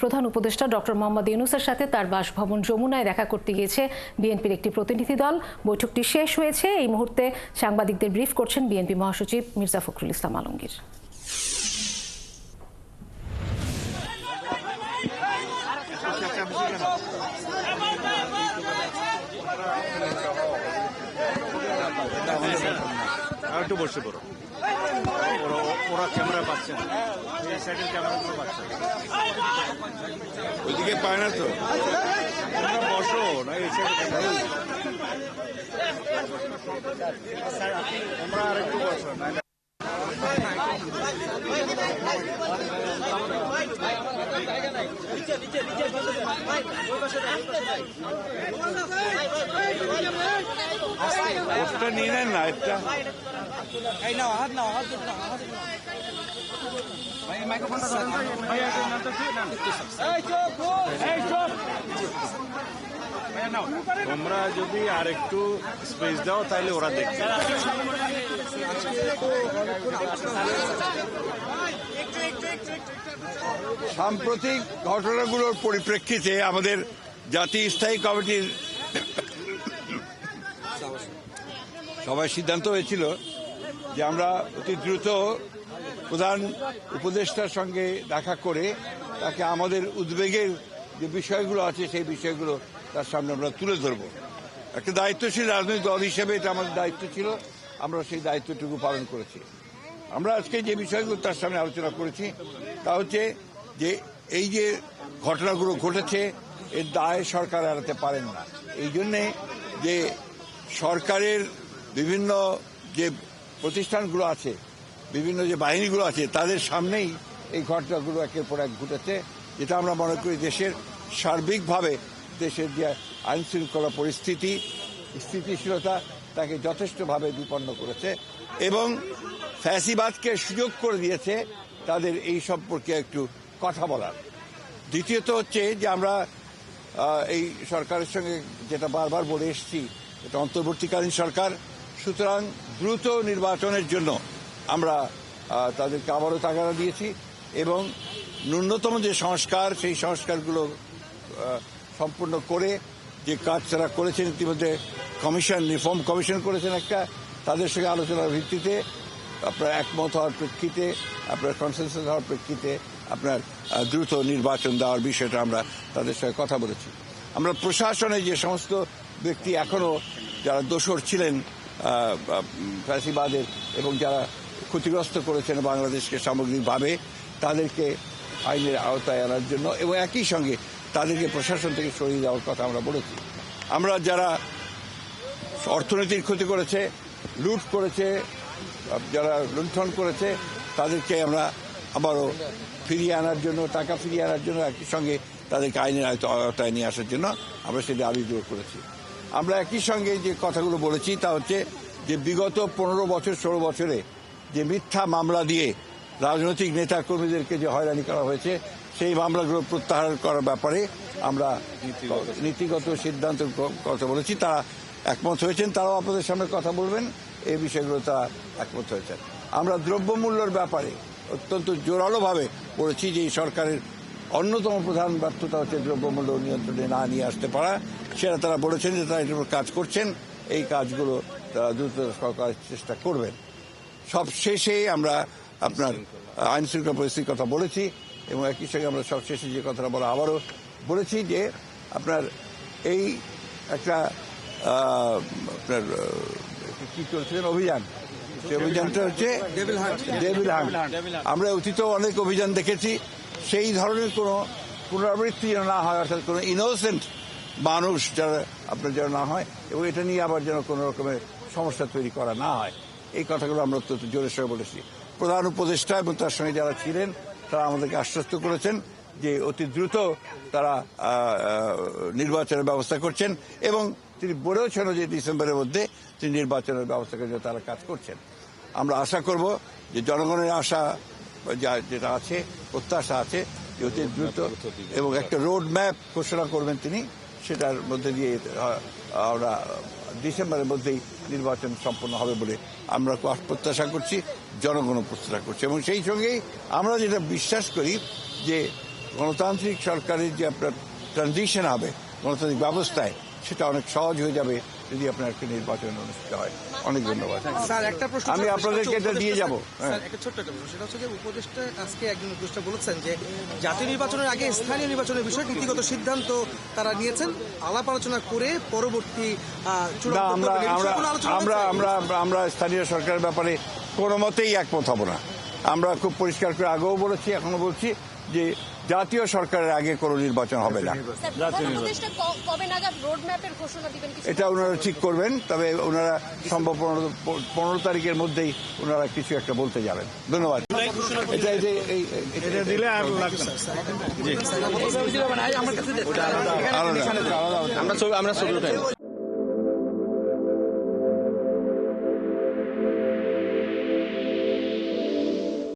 প্রধান উপদেষ্টা ডক্টর মোহাম্মদ ইউনূসের সাথে তার বাসভবন যমুনায় দেখা করতে গিয়েছে বিএনপির একটি প্রতিনিধি দল। বৈঠকটি শেষ হয়েছে। এই মুহূর্তে সাংবাদিকদের ব্রিফ করছেন বিএনপি মহাসচিব মির্জা ফখরুল ইসলাম আলমগীর। একটু বসে পড়ো, ওরা ক্যামেরা পাচ্ছে না, এই সাইডের ক্যামেরাগুলো পাচ্ছে না, ওইদিকে পায় না তো, বসো না এই সাইডে, তোমরা আর একটু বসো না। ওটা নিয়ে নেন না, একটা তোমরা যদি আর একটু স্পেস দাও তাহলে ওরা দেখবে। সাম্প্রতিক ঘটনাগুলোর পরিপ্রেক্ষিতে আমাদের জাতীয় স্থায়ী কমিটির সবাই সিদ্ধান্ত হয়েছিল যে আমরা অতি দ্রুত প্রধান উপদেষ্টার সঙ্গে দেখা করে তাকে আমাদের উদ্বেগের যে বিষয়গুলো আছে সেই বিষয়গুলো তার সামনে আমরা তুলে ধরব। একটা দায়িত্বশীল রাজনৈতিক দল হিসেবে এটা আমাদের দায়িত্ব ছিল, আমরা সেই দায়িত্বটুকু পালন করেছি। আমরা আজকে যে বিষয়গুলো তার সামনে আলোচনা করেছি তা হচ্ছে যে এই যে ঘটনাগুলো ঘটেছে এর দায় সরকার এড়াতে পারেন না। এই জন্যে যে সরকারের বিভিন্ন যে প্রতিষ্ঠানগুলো আছে, বিভিন্ন যে বাহিনীগুলো আছে, তাদের সামনেই এই ঘটনাগুলো একের পর এক ঘটেছে, যেটা আমরা মনে করি দেশের সার্বিকভাবে দেশের যে আইন শৃঙ্খলা পরিস্থিতি, স্থিতিশীলতা তাকে যথেষ্টভাবে বিপন্ন করেছে এবং ফ্যাসিবাদকে সুযোগ করে দিয়েছে তাদের এই সম্পর্কে একটু কথা বলার। দ্বিতীয়ত হচ্ছে যে আমরা এই সরকারের সঙ্গে যেটা বারবার বলে এসেছি, এটা অন্তর্বর্তীকালীন সরকার, সুতরাং দ্রুত নির্বাচনের জন্য আমরা তাদেরকে আবারও তাগাদা দিয়েছি এবং ন্যূনতম যে সংস্কার সেই সংস্কারগুলো সম্পূর্ণ করে যে কাজ তারা করেছেন, ইতিমধ্যে কমিশন, রিফর্ম কমিশন করেছেন একটা, তাদের সঙ্গে আলোচনার ভিত্তিতে আপনার একমত হওয়ার প্রেক্ষিতে, আপনার কনসেনসাস হওয়ার প্রেক্ষিতে আপনার দ্রুত নির্বাচন দেওয়ার বিষয়টা আমরা তাদের সঙ্গে কথা বলেছি। আমরা প্রশাসনে যে সমস্ত ব্যক্তি এখনও যারা দোষর ছিলেন ফ্যাসিবাদের এবং যারা ক্ষতিগ্রস্ত করেছেন বাংলাদেশকে সামগ্রিকভাবে, তাদেরকে আইনের আওতায় আনার জন্য এবং একই সঙ্গে তাদেরকে প্রশাসন থেকে সরিয়ে দেওয়ার কথা আমরা বলেছি। আমরা যারা অর্থনীতির ক্ষতি করেছে, লুট করেছে, যারা লুণ্ঠন করেছে, তাদেরকে আমরা আবারও ফিরিয়ে আনার জন্য, টাকা ফিরিয়ে আনার জন্য, একই সঙ্গে তাদেরকে আইনের আওতায় নিয়ে আসার জন্য আমরা সেটা আবেদন করেছি। আমরা একই সঙ্গে যে কথাগুলো বলেছি তা হচ্ছে যে বিগত 15 বছর 16 বছরে যে মিথ্যা মামলা দিয়ে রাজনৈতিক নেতা কর্মীদেরকে যে হয়রানি করা হয়েছে সেই মামলাগুলো প্রত্যাহার করার ব্যাপারে আমরা নীতিগত সিদ্ধান্তের কথা বলেছি। তারা একমত হয়েছেন, তারাও আপনাদের সামনে কথা বলবেন, এই বিষয়গুলো তারা একমত হয়েছেন। আমরা দ্রব্যমূল্যের ব্যাপারে অত্যন্ত জোরালোভাবে বলেছি যে এই সরকারের অন্যতম প্রধান ব্যর্থতা হচ্ছে দ্রব্যমূল্য নিয়ন্ত্রণে না নিয়ে আসতে পারা। সেটা তারা বলেছেন যে তারা এটার উপর কাজ করছেন, এই কাজগুলো তারা দ্রুত করার চেষ্টা করবেন। সব শেষে আমরা আপনার আইন শৃঙ্খলা পরিস্থিতির কথা বলেছি এবং একই সঙ্গে আমরা সব শেষে যে কথাটা বলা আবারও বলেছি যে আপনার এই একটা আপনার কি চলছিলেন অভিযান, সেই অভিযানটা হচ্ছে ডেভিল হান্ট। আমরা অতীতেও অনেক অভিযান দেখেছি, সেই ধরনের কোনো পুনরাবৃত্তি যেন না হয়, অর্থাৎ কোনো ইনোসেন্ট মানুষ যারা আপনার যেন না হয় এবং এটা নিয়ে আবার যেন কোনো রকমের সমস্যা তৈরি করা না হয়, এই কথাগুলো আমরা অত্যন্ত জোরের সঙ্গে বলেছি। প্রধান উপদেষ্টা এবং তার সঙ্গে যারা ছিলেন তারা আমাদেরকে আশ্বস্ত করেছেন যে অতি দ্রুত তারা নির্বাচনের ব্যবস্থা করছেন এবং তিনি বলেওছেন যে ডিসেম্বরের মধ্যে তিনি নির্বাচনের ব্যবস্থা করে তারা কাজ করছেন। আমরা আশা করব যে জনগণের আশা যেটা আছে, প্রত্যাশা আছে যে অতি দ্রুত এবং একটা রোড ম্যাপ ঘোষণা করবেন তিনি, সেটার মধ্যে দিয়ে আমরা ডিসেম্বরের মধ্যেই নির্বাচন সম্পন্ন হবে বলে আমরা প্রত্যাশা করছি, জনগণও প্রত্যাশা করছে। এবং সেই সঙ্গেই আমরা যেটা বিশ্বাস করি যে গণতান্ত্রিক সরকারের যে আপনার ট্রানজিশন হবে গণতান্ত্রিক ব্যবস্থায়, সেটা অনেক সহজ হয়ে যাবে যদি আপনার একটা নির্বাচন অনুষ্ঠিত হয়। অনেক ধন্যবাদ। স্যার একটা প্রশ্ন, আমি আপনাদেরকে এটা দিয়ে যাব। স্যার একটা ছোট্ট একটা প্রশ্ন, সেটা হচ্ছে যে উপদেষ্টা আজকে একজন উপদেষ্টা বলেছেন যে জাতীয় নির্বাচনের আগে স্থানীয় নির্বাচনের বিষয়ে নীতিগত সিদ্ধান্ত তারা নিয়েছেন, আলাপ আলোচনা করে পরবর্তী চূড়ান্ত না, আমরা করবেন। এই বিষয়ে কোনো আলোচনা আমরা হয়েছে? আমরা আমরা স্থানীয় সরকারের ব্যাপারে কোনো মতেই একমত হব না। আমরা খুব পরিষ্কার করে আগেও বলেছি, এখনো বলছি যে জাতীয় সরকারের আগে কোনো নির্বাচন হবে না। কবে নাগাদ রোড ম্যাপের ঘোষণা দিবেন? এটা ওনারা ঠিক করবেন, তবে ওনারা সম্ভব 15 তারিখের মধ্যেই ওনারা কিছু একটা বলতে যাবেন। ধন্যবাদ। এটা দিলে আর লাগবে না। আলাদা আমরা ছবি উঠাই।